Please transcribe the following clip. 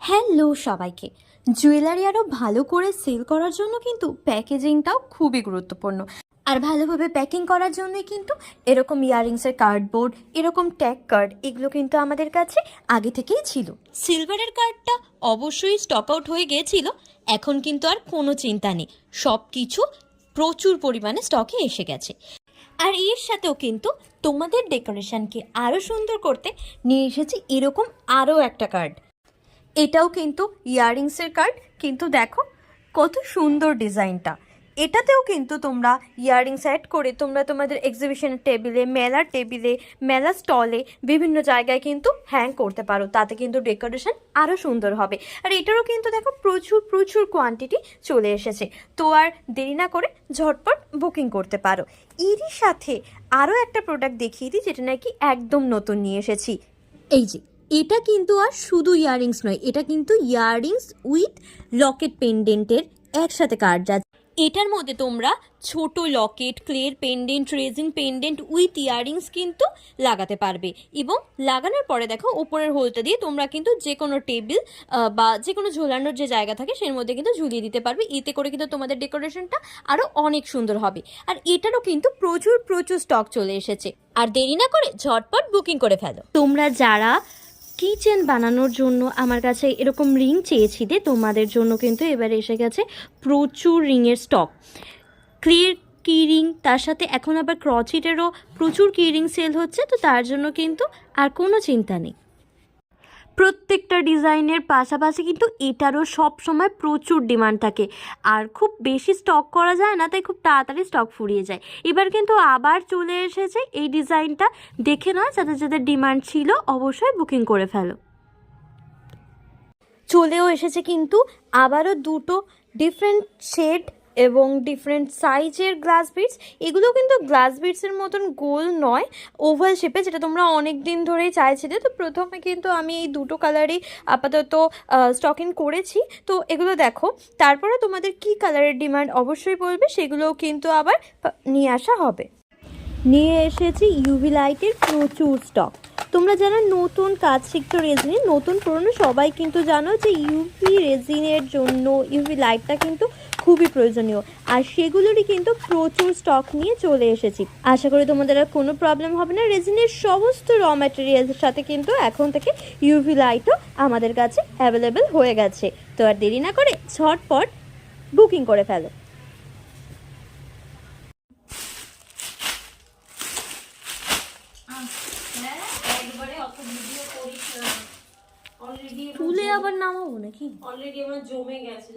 Hello সবাইকে। Jewellery আরও ভালো করে সেল করার জন্য কিন্তু প্যাকেজিংটাও খুবই গুরুত্বপূর্ণ। আর ভালোভাবে প্যাকিং করার জন্যই কিন্তু এরকম ইয়াররিংসের কার্ডবোর্ড, এরকম ট্যাগ কার্ড, এগুলো কিন্তু আমাদের কাছে আগে থেকেই ছিল। সিলভারের কার্ডটা অবশ্যই স্টক আউট হয়ে গিয়েছিল, এখন কিন্তু আর কোনো চিন্তা নেই, সব কিছু প্রচুর পরিমাণে স্টকে এসে গেছে। আর এর সাথেও কিন্তু তোমাদের ডেকোরেশনকে আরও সুন্দর করতে নিয়ে এসেছি এরকম আরও একটা কার্ড। এটাও কিন্তু ইয়াররিংসের কার্ড, কিন্তু দেখো কত সুন্দর ডিজাইনটা। এটাতেও কিন্তু তোমরা ইয়াররিংস অ্যাড করে তোমরা তোমাদের এক্সিবিশনের টেবিলে, মেলার টেবিলে, মেলা স্টলে, বিভিন্ন জায়গায় কিন্তু হ্যাং করতে পারো, তাতে কিন্তু ডেকোরেশন আরও সুন্দর হবে। আর এটারও কিন্তু দেখো প্রচুর প্রচুর কোয়ান্টিটি চলে এসেছে, তো আর দেরি না করে ঝটপট বুকিং করতে পারো। এরই সাথে আরও একটা প্রোডাক্ট দেখিয়ে দিই, যেটা নাকি একদম নতুন নিয়ে এসেছি। এই যে এটা কিন্তু আর শুধু ইয়াররিংস নয়, এটা কিন্তু ইয়াররিংস উইথ লকেট পেন্ডেন্টের একসাথে কার্ড যাচ্ছে। এটার মধ্যে তোমরা ছোট লকেট, ক্লের pendant, resin pendant with earrings কিন্তু লাগাতে পারবে। এবং লাগানোর পরে দেখো ওপরের হোলটা দিয়ে তোমরা কিন্তু যে কোনো টেবিল বা যে কোনো ঝোলানোর যে জায়গা থাকে সের মধ্যে কিন্তু ঝুলিয়ে দিতে পারবে। এতে করে কিন্তু তোমাদের ডেকোরেশনটা আরও অনেক সুন্দর হবে। আর এটারও কিন্তু প্রচুর প্রচুর স্টক চলে এসেছে। আর দেরি না করে ঝটপট বুকিং করে ফেলো। তোমরা যারা কিচেন বানানোর জন্য আমার কাছে এরকম রিং চেয়েছিলে, তোমাদের জন্য কিন্তু এবারে এসে গেছে প্রচুর রিংয়ের স্টক। ক্লিয়ার কি রিং, তার সাথে এখন আবার ক্রচিটেরও প্রচুর কি রিং সেল হচ্ছে, তো তার জন্য কিন্তু আর কোনো চিন্তা নেই। প্রত্যেকটা ডিজাইনের পাশাপাশি কিন্তু এটারও সব সময় প্রচুর ডিমান্ড থাকে, আর খুব বেশি স্টক করা যায় না, তাই খুব তাড়াতাড়ি স্টক ফুরিয়ে যায়। এবার কিন্তু আবার চলে এসেছে এই ডিজাইনটা, দেখে নাও, যাদের যাদের ডিমান্ড ছিল অবশ্যই বুকিং করে ফেলো। চলেও এসেছে কিন্তু আবারও দুটো ডিফারেন্ট শেড এবং ডিফারেন্ট সাইজের গ্লাস বিডস। এগুলো কিন্তু গ্লাস বিডসের মতন গোল নয়, ওভাল শেপে, যেটা তোমরা অনেক দিন ধরেই চাইছিলে। তো প্রথমে কিন্তু আমি এই দুটো কালারই আপাতত স্টক ইন করেছি। তো এগুলো দেখো, তারপরে তোমাদের কি কালারের ডিমান্ড অবশ্যই বলবে, সেগুলোও কিন্তু আবার নিয়ে আসা হবে। নিয়ে এসেছি ইউভি লাইটের প্রচুর স্টক। তোমরা যারা নতুন কাজ শিখছো রেজিনে, নতুন পুরনো সবাই কিন্তু জানো যে ইউভি রেজিনের জন্য ইউভি লাইটটা কিন্তু খুবই প্রয়োজনীয়, আর সেগুলোরই কিন্তু প্রচুর স্টক নিয়ে চলে এসেছি। আশা করি তোমাদের আর কোনো প্রবলেম হবে না। রেজিনের সমস্ত র ম্যাটেরিয়ালসের সাথে কিন্তু এখন থেকে ইউভি লাইটও আমাদের কাছে অ্যাভেলেবেল হয়ে গেছে। তো আর দেরি না করে ঝটপট বুকিং করে ফেলো। তুলে আবার নামাবো নাকি? অলরেডি আমার জমে গেছে।